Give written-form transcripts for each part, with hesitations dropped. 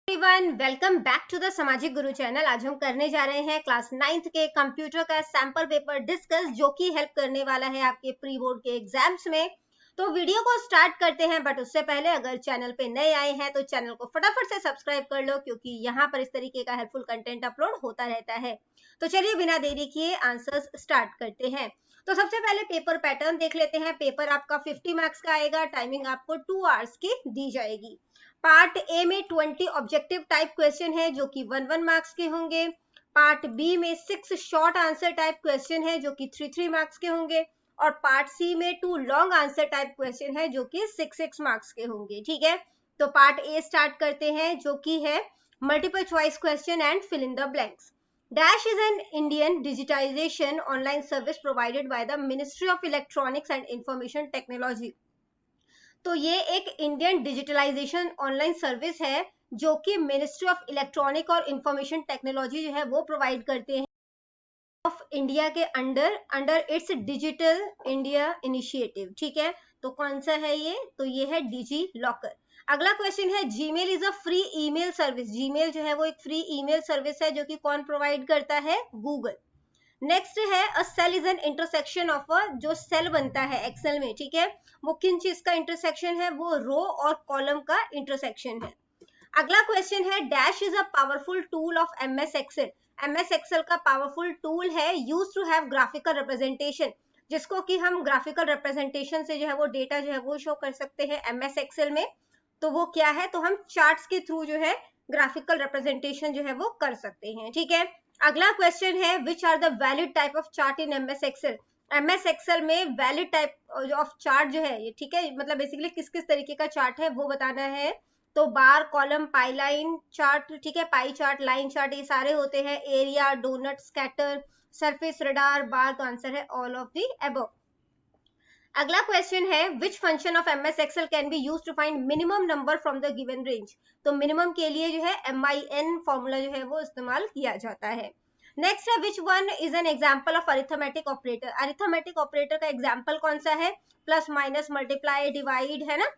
Everyone, welcome back to the Samajik Guru channel. आज हम करने जा रहे हैं क्लास 9th के कंप्यूटर का सैंपल पेपर डिस्कस, जो कि हेल्प करने वाला है आपके प्री बोर्ड के एग्जाम्स में। तो वीडियो को स्टार्ट करते हैं, बट उससे पहले अगर चैनल पे नए आए हैं तो चैनल को फटाफट से सब्सक्राइब कर लो, क्योंकि यहाँ पर इस तरीके का हेल्पफुल कंटेंट अपलोड होता रहता है। तो चलिए बिना देरी किए आंसर्स स्टार्ट करते हैं। तो सबसे पहले पेपर पैटर्न देख लेते हैं। पेपर आपका 50 मार्क्स का आएगा। टाइमिंग आपको 2 आवर्स की दी जाएगी। पार्ट ए में 20 ऑब्जेक्टिव टाइप क्वेश्चन है, जो कि 1 मार्क्स के होंगे। पार्ट बी में 6 शॉर्ट आंसर टाइप क्वेश्चन है, जो कि 3 मार्क्स के होंगे। और पार्ट सी में 2 लॉन्ग आंसर टाइप क्वेश्चन है, जो कि 6 मार्क्स के होंगे। ठीक है, तो पार्ट ए स्टार्ट करते हैं, जो कि है multiple choice question and fill in the blanks. Dash is an Indian digitization online service provided by the Ministry of Electronics and Information Technology. तो ये एक इंडियन डिजिटलाइजेशन ऑनलाइन सर्विस है, जो कि मिनिस्ट्री ऑफ इलेक्ट्रॉनिक और information technology जो है वो प्रोवाइड करते हैं ऑफ इंडिया के under its digital India initiative. ठीक है, तो कौन सा है ये? तो ये है डिजी लॉकर। अगला क्वेश्चन है, Gmail is a free email service. Gmail जो है वो एक फ्री ईमेल सर्विस है, जो कि कौन प्रोवाइड करता है? गूगल। नेक्स्ट है, a cell is an intersection of a, जो सेल बनता है एक्सेल में, ठीक है, वो किन चीज का इंटरसेक्शन है? वो रो और कॉलम का इंटरसेक्शन है। अगला क्वेश्चन है, dash is a powerful tool of MS Excel. MS Excel का पावरफुल टूल है use to have graphical representation, जिसको कि हम ग्राफिकल रिप्रेजेंटेशन से जो है वो डेटा जो है वो शो कर सकते हैं एमएस एक्सेल में। तो वो क्या है? तो हम चार्ट्स के थ्रू जो है ग्राफिकल रिप्रेजेंटेशन जो है वो कर सकते हैं। ठीक है, अगला क्वेश्चन है, which are the valid type of chart in MS Excel. MS Excel में वैलिड टाइप ऑफ चार्ट जो है, ठीक है, मतलब बेसिकली किस किस तरीके का चार्ट है वो बताना है। तो बार, कॉलम, पाई लाइन चार्ट, ठीक है, पाई चार्ट, लाइन चार्ट, ये सारे होते हैं। Area, donut, scatter, surface, radar, bar, तो आंसर है ऑल ऑफ द अबव। अगला क्वेश्चन है, which function of MS Excel can be use to find minimum number from the given range. तो minimum के लिए जो है MIN फॉर्मूला जो है वो इस्तेमाल किया जाता है। नेक्स्ट है, which one is an example of arithmetic operator. Arithmetic operator का एग्जाम्पल कौन सा है? प्लस, माइनस, मल्टीप्लाई, डिवाइड, है ना,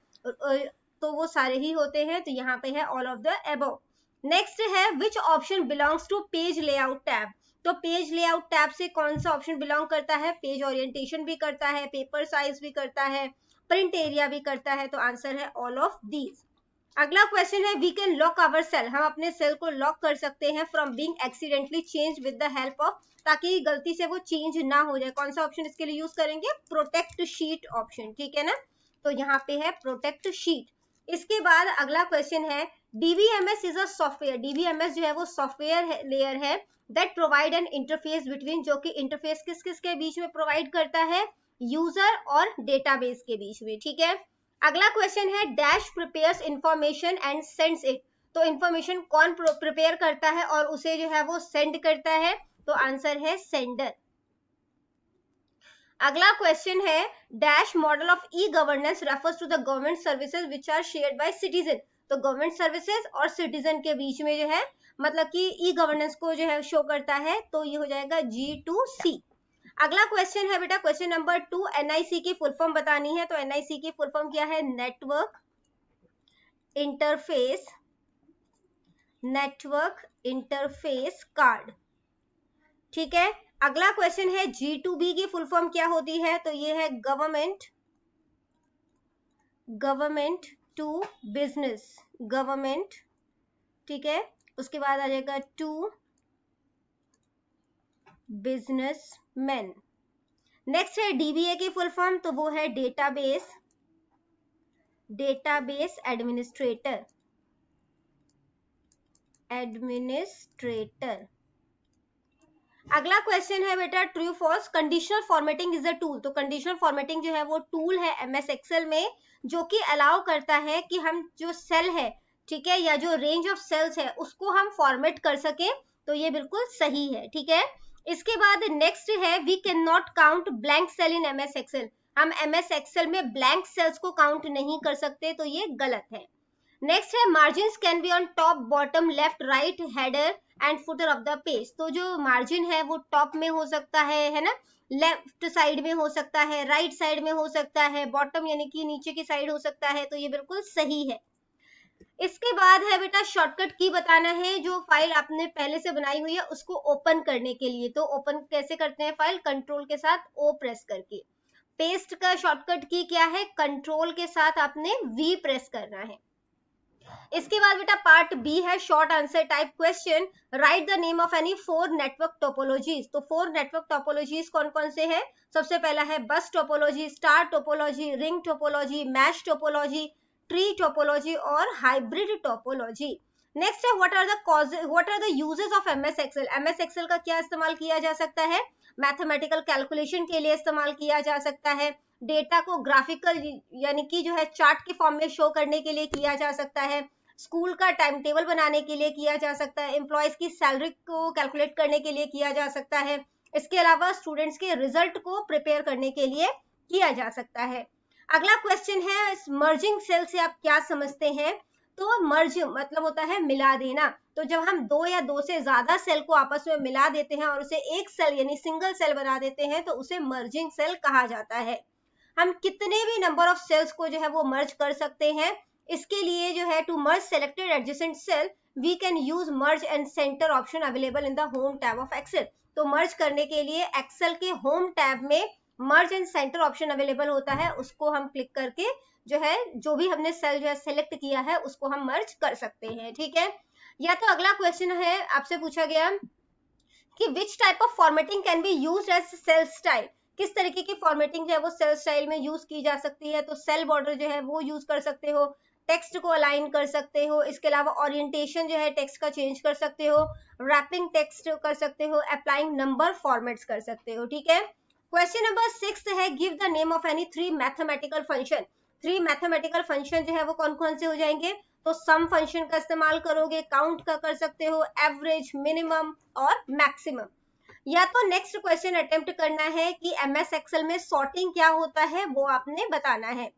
तो वो सारे ही होते हैं। तो यहाँ पे है all of the above. Next है, which option belongs to page layout tab. तो पेज लेआउट टैब से कौन सा ऑप्शन बिलोंग करता है? पेज ओरिएंटेशन भी करता है, पेपर साइज भी करता है, प्रिंट एरिया भी करता है। तो आंसर है ऑल ऑफ दीज। अगला क्वेश्चन है, we can lock our cell. हम अपने सेल को लॉक कर सकते हैं from being accidentally change with the help of, ताकि गलती से वो चेंज ना हो जाए। कौन सा ऑप्शन इसके लिए यूज करेंगे? Protect sheet option. ठीक है ना, तो यहाँ पे है प्रोटेक्ट शीट। इसके बाद अगला क्वेश्चन है, DBMS is a software. DBMS जो है वो सॉफ्टवेयर लेयर है that provide an interface between, जो कि इंटरफेस किस किस के बीच में प्रोवाइड करता है? यूजर और डेटाबेस के बीच में। ठीक है, अगला क्वेश्चन है, dash prepares information and sends it. तो इंफॉर्मेशन कौन प्रिपेयर करता है और उसे जो है वो सेंड करता है? तो आंसर है सेंडर। अगला क्वेश्चन है, dash model of e governance refers to the government services which are shared by citizen. तो गवर्नमेंट सर्विसेज और सिटीजन के बीच में जो है, मतलब कि ई गवर्नेंस को जो है शो करता है। तो ये हो जाएगा G2C। अगला क्वेश्चन है बेटा, क्वेश्चन नंबर 2, एनआईसी की फुल फॉर्म बतानी है। तो एनआईसी की फुल फॉर्म क्या है? Network interface card. ठीक है, अगला क्वेश्चन है, G2B की फुल फॉर्म क्या होती है? तो ये है गवर्नमेंट टू बिजनेस, गवर्नमेंट, ठीक है, उसके बाद आ जाएगा टू बिजनेसमैन। नेक्स्ट है DBA की फुल फॉर्म, तो वो है डेटाबेस एडमिनिस्ट्रेटर। अगला क्वेश्चन है बेटा, true false, conditional formatting is a tool. तो कंडीशनल फॉर्मेटिंग जो है वो टूल है एमएस एक्सेल में, जो कि अलाउ करता है कि हम जो सेल है, ठीक है, या जो रेंज ऑफ सेल्स है उसको हम फॉर्मेट कर सके। तो ये बिल्कुल सही है। ठीक है, इसके बाद नेक्स्ट है, we can not count blank cell in MS Excel. हम एमएस एक्सेल में ब्लैंक सेल्स को काउंट नहीं कर सकते, तो ये गलत है। नेक्स्ट है, margin can be on top, bottom, left, right, header and footer of the page. तो जो मार्जिन है वो टॉप में हो सकता है ना, लेफ्ट साइड में हो सकता है, राइट साइड में हो सकता है, बॉटम यानी कि नीचे की साइड हो सकता है। तो ये बिल्कुल सही है। इसके बाद है बेटा शॉर्टकट की बताना है, जो फाइल आपने पहले से बनाई हुई है उसको ओपन करने के लिए। तो ओपन कैसे करते हैं फाइल? कंट्रोल के साथ ओ प्रेस करके। पेस्ट का शॉर्टकट की क्या है? कंट्रोल के साथ आपने वी प्रेस करना है। इसके बाद बेटा पार्ट बी है short answer type question. Right the name of any 4 network topologies. तो 4 नेटवर्क टोपोलॉजीज कौन कौन से हैं? सबसे पहला है bus topology, star topology, ring topology, mesh topology, tree topology और हाइब्रिड टोपोलॉजी। नेक्स्ट है what are the uses of MS Excel. MS Excel का क्या इस्तेमाल किया जा सकता है? मैथमेटिकल कैलकुलेशन के लिए इस्तेमाल किया जा सकता है, डेटा को ग्राफिकल यानी कि जो है चार्ट के फॉर्म में शो करने के लिए किया जा सकता है, स्कूल का टाइम टेबल बनाने के लिए किया जा सकता है, एम्प्लॉयज की सैलरी को कैलकुलेट करने के लिए किया जा सकता है, इसके अलावा स्टूडेंट्स के रिजल्ट को प्रिपेयर करने के लिए किया जा सकता है। अगला क्वेश्चन है मर्जिंग सेल से आप क्या समझते हैं? तो मर्ज मतलब होता है मिला देना। तो जब हम 2 या 2 से ज्यादा सेल को आपस में मिला देते हैं और उसे एक सेल यानी सिंगल सेल बना देते हैं तो उसे मर्जिंग सेल कहा जाता है। हम कितने भी नंबर ऑफ सेल्स को जो है वो मर्ज कर सकते हैं। इसके लिए जो है to merge selected adjacent cell we can use merge and centre option available in the home tab of Excel. तो मर्ज करने के लिए एक्सेल के होम टैब में मर्ज एंड सेंटर ऑप्शन अवेलेबल होता है, उसको हम क्लिक करके जो है जो भी हमने सेल जो है सेलेक्ट किया है उसको हम मर्ज कर सकते हैं। ठीक है। या तो अगला क्वेश्चन है आपसे पूछा गया कि which type of formatting can be used as cell style. किस तरीके की फॉर्मेटिंग जो है वो सेल स्टाइल में यूज की जा सकती है? तो सेल बॉर्डर जो है वो यूज कर सकते हो, टेक्स्ट को अलाइन कर सकते हो, इसके अलावा ओरिएंटेशन जो है टेक्स्ट का चेंज कर सकते हो, रैपिंग टेक्स्ट कर सकते हो, अप्लाइंग नंबर फॉर्मेट्स कर सकते हो। ठीक है। क्वेश्चन नंबर 6 है give the name of any 3 mathematical function. 3 mathematical function जो है वो कौन कौन से हो जाएंगे? तो सम फंक्शन का इस्तेमाल करोगे, काउंट का कर सकते हो, एवरेज, मिनिमम और मैक्सिमम। या तो नेक्स्ट क्वेश्चन अटेम्प्ट करना है कि एमएस एक्सेल में सॉर्टिंग क्या होता है वो आपने बताना है।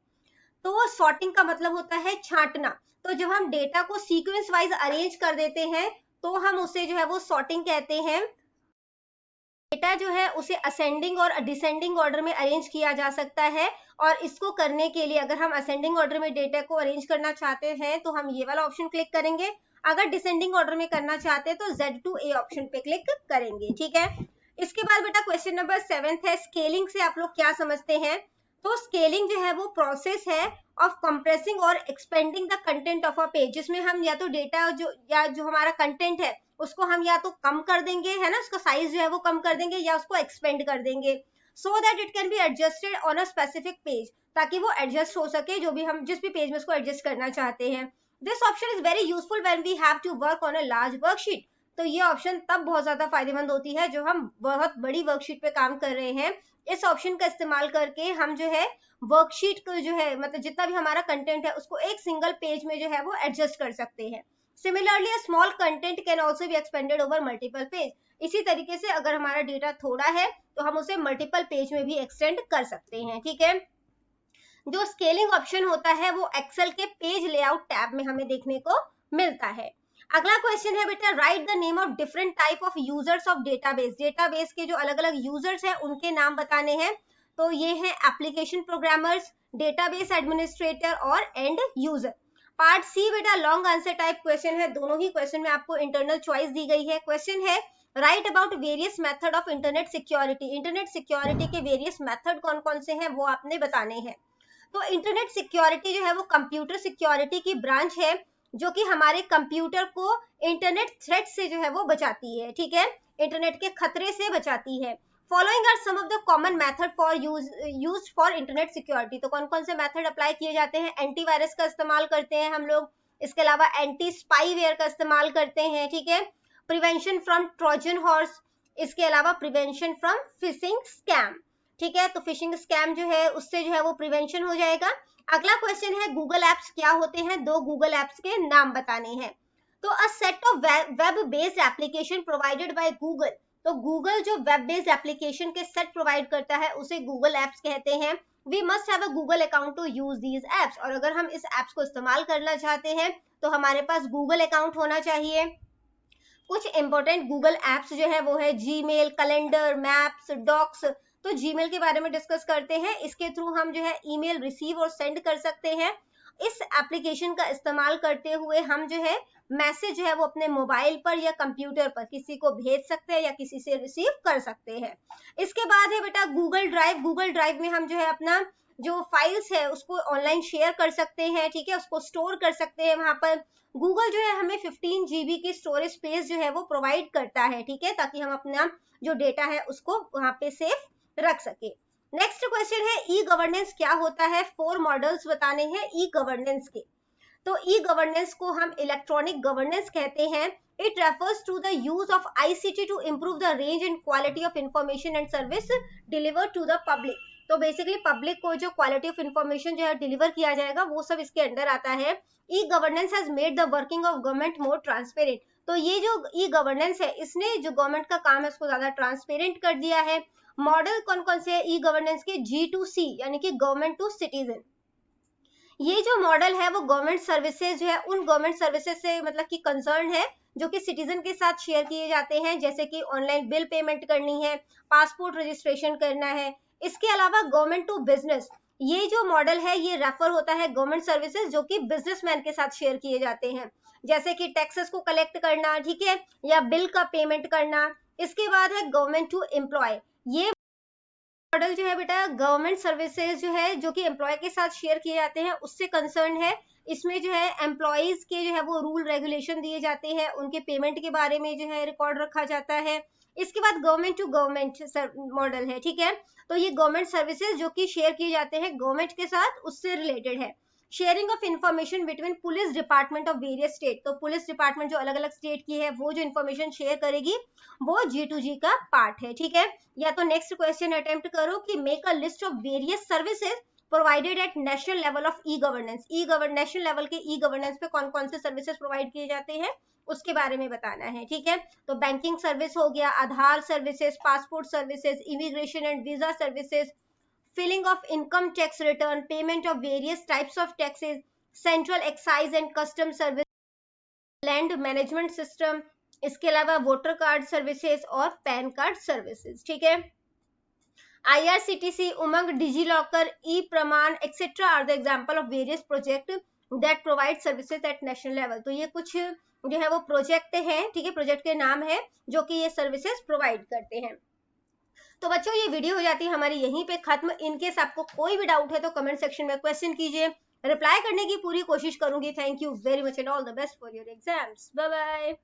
तो सॉर्टिंग का मतलब होता है छांटना। तो जब हम डेटा को सीक्वेंस वाइज अरेंज कर देते हैं तो हम उसे जो है वो सॉर्टिंग कहते हैं। डेटा जो है उसे असेंडिंग और डिसेंडिंग ऑर्डर में अरेंज किया जा सकता है, और इसको करने के लिए अगर हम असेंडिंग ऑर्डर में डेटा को अरेंज करना चाहते हैं तो हम ये वाला ऑप्शन क्लिक करेंगे, अगर डिसेंडिंग ऑर्डर में करना चाहते हैं तो Z2A ऑप्शन पे क्लिक करेंगे। ठीक है। इसके बाद बेटा क्वेश्चन नंबर 7 है स्केलिंग से आप लोग क्या समझते हैं? तो स्केलिंग जो है वो प्रोसेस है ऑफ कंप्रेसिंग और expanding the content of a page, जिसमें हम या तो डेटा जो हमारा कंटेंट है उसको हम या तो कम कर देंगे, है ना, उसका साइज जो है वो कम कर देंगे या उसको एक्सपेंड कर देंगे, so that it can be adjusted on a specific page, ताकि वो एडजस्ट हो सके जो भी हम जिस भी पेज में उसको एडजस्ट करना चाहते हैं। This option is very useful when we have to work on a large worksheet. तो ये ऑप्शन तब बहुत ज्यादा फायदेमंद होती है जो हम बहुत बड़ी वर्कशीट पे काम कर रहे हैं। इस ऑप्शन का इस्तेमाल करके हम जो है वर्कशीट को जो है मतलब जितना भी हमारा कंटेंट है उसको एक सिंगल पेज में जो है वो एडजस्ट कर सकते हैं। Similarly a small content can also be expanded over multiple page. इसी तरीके से अगर हमारा डेटा थोड़ा है तो हम उसे मल्टीपल पेज में भी एक्सटेंड कर सकते हैं। ठीक है। जो स्केलिंग ऑप्शन होता है वो एक्सेल के पेज लेआउट टैब में हमें देखने को मिलता है। अगला क्वेश्चन है बेटा right the name of different type of users of database. Database के जो अलग अलग यूजर्स हैं उनके नाम बताने हैं। तो ये है एप्लीकेशन प्रोग्रामर्स, डेटाबेस एडमिनिस्ट्रेटर और एंड यूजर। पार्ट सी बेटा लॉन्ग आंसर टाइप क्वेश्चन है, दोनों ही क्वेश्चन में आपको इंटरनल चॉइस दी गई है। क्वेश्चन है right about various method of internet security. Internet security के वेरियस मेथड कौन कौन से हैं वो आपने बताने हैं। तो इंटरनेट सिक्योरिटी जो है वो कंप्यूटर सिक्योरिटी की ब्रांच है जो कि हमारे कंप्यूटर को इंटरनेट थ्रेट से जो है वो बचाती है। ठीक है। इंटरनेट के खतरे से बचाती है। Following are some of the common method for used for internet security. तो कौन कौन से मेथड अप्लाई किए जाते हैं? एंटीवायरस का इस्तेमाल करते हैं हम लोग, इसके अलावा एंटी स्पाईवेयर का इस्तेमाल करते हैं। ठीक है। प्रिवेंशन फ्रॉम ट्रोजन हॉर्स, इसके अलावा प्रिवेंशन फ्रॉम फिशिंग स्कैम। ठीक है। तो फिशिंग स्कैम जो है उससे जो है वो प्रिवेंशन हो जाएगा। अगला क्वेश्चन है गूगल एप्स क्या होते हैं? 2 गूगल एप्स के नाम बताने हैं। तो a set of web based application provided by Google. तो गूगल जो वेब बेस्ड एप्लीकेशन के सेट प्रोवाइड करता है उसे गूगल एप्स कहते हैं। We must have a Google account to use these apps. और अगर हम इस एप्स को इस्तेमाल करना चाहते हैं तो हमारे पास गूगल अकाउंट होना चाहिए। कुछ इंपॉर्टेंट गूगल एप्स जो है वो है जीमेल, कैलेंडर, मैप्स, डॉक्स। तो जीमेल के बारे में डिस्कस करते हैं। इसके थ्रू हम जो है ईमेल रिसीव और सेंड कर सकते हैं। इस एप्लीकेशन का इस्तेमाल करते हुए हम जो है मैसेज जो है वो अपने मोबाइल पर या कंप्यूटर पर किसी को भेज सकते हैं या किसी से रिसीव कर सकते हैं। इसके बाद है बेटा गूगल ड्राइव। गूगल ड्राइव में हम जो है अपना जो फाइल्स है उसको ऑनलाइन शेयर कर सकते हैं, ठीक है, उसको स्टोर कर सकते हैं वहां पर। गूगल जो है हमें 15 GB की स्टोरेज स्पेस जो है वो प्रोवाइड करता है, ठीक है, ताकि हम अपना जो डेटा है उसको वहां पे सेफ रख सके। नेक्स्ट क्वेश्चन है ई गवर्नेंस क्या होता है। 4 मॉडल्स बताने हैं ई गवर्नेंस के। तो ई गवर्नेंस को हम इलेक्ट्रॉनिक गवर्नेंस कहते हैं। It refers to the use of ICT to improve the range and quality of information and service deliver to the public. तो बेसिकली पब्लिक को जो क्वालिटी ऑफ इंफॉर्मेशन जो है डिलीवर किया जाएगा वो सब इसके अंडर आता है। E governance has made the working of government more transparent. तो ये जो ई गवर्नेंस है इसने जो गवर्नमेंट का काम है उसको ज्यादा ट्रांसपेरेंट कर दिया है। मॉडल कौन कौन से है ई गवर्नेंस के? G2C यानी कि गवर्नमेंट टू सिटीजन। ये जो मॉडल है वो गवर्नमेंट सर्विसेज जो है उन गवर्नमेंट सर्विसेज से मतलब कि कंसर्न है जो कि सिटीजन के साथ शेयर किए जाते हैं, जैसे कि ऑनलाइन बिल पेमेंट करनी है, पासपोर्ट रजिस्ट्रेशन करना है। इसके अलावा गवर्नमेंट टू बिजनेस, ये जो मॉडल है ये रेफर होता है गवर्नमेंट सर्विसेज जो कि बिजनेसमैन के साथ शेयर किए जाते हैं, जैसे कि टैक्सेस को कलेक्ट करना, ठीक है, या बिल का पेमेंट करना। इसके बाद है गवर्नमेंट टू एम्प्लॉय। ये मॉडल जो है बेटा गवर्नमेंट सर्विसेज जो है जो कि एम्प्लॉय के साथ शेयर किए जाते हैं उससे कंसर्न है। इसमें जो है एम्प्लॉयज के जो है वो रूल रेगुलेशन दिए जाते हैं, उनके पेमेंट के बारे में जो है रिकॉर्ड रखा जाता है। इसके बाद गवर्नमेंट टू गवर्नमेंट मॉडल है, ठीक है, तो ये गवर्नमेंट सर्विसेज जो कि शेयर किए जाते हैं गवर्नमेंट के साथ उससे रिलेटेड है। Sharing of information between police department of various state, तो पुलिस डिपार्टमेंट जो अलग अलग स्टेट की है वो जो इन्फॉर्मेशन शेयर करेगी वो G2G का पार्ट है, ठीक है। या तो नेक्स्ट क्वेश्चन अटेम्प्ट करो कि make a list of various services provided eight national level of e governance. National level के ई गवर्नेंस पे कौन कौन से सर्विसेज प्रोवाइड किए जाते हैं उसके बारे में बताना है, ठीक है। तो बैंकिंग सर्विस हो गया, Aadhaar services, passport services, immigration and visa services, filling of income tax return, payment of various types of taxes, central excise and custom service, land management system, इसके अलावा वोटर कार्ड सर्विसेज और PAN card services, ठीक है। IRCTC, Umang, DigiLocker, e Pramaan etcetera are the example of various project that provide services at national level. तो ये कुछ जो है वो प्रोजेक्ट है, ठीक है, प्रोजेक्ट के नाम है जो कि ये सर्विसेज प्रोवाइड करते हैं। तो बच्चों ये वीडियो हो जाती है हमारी यहीं पे खत्म। इनकेस आपको कोई भी डाउट है तो कमेंट सेक्शन में क्वेश्चन कीजिए, रिप्लाई करने की पूरी कोशिश करूंगी। Thank you very much and all the best for your exams. Bye bye.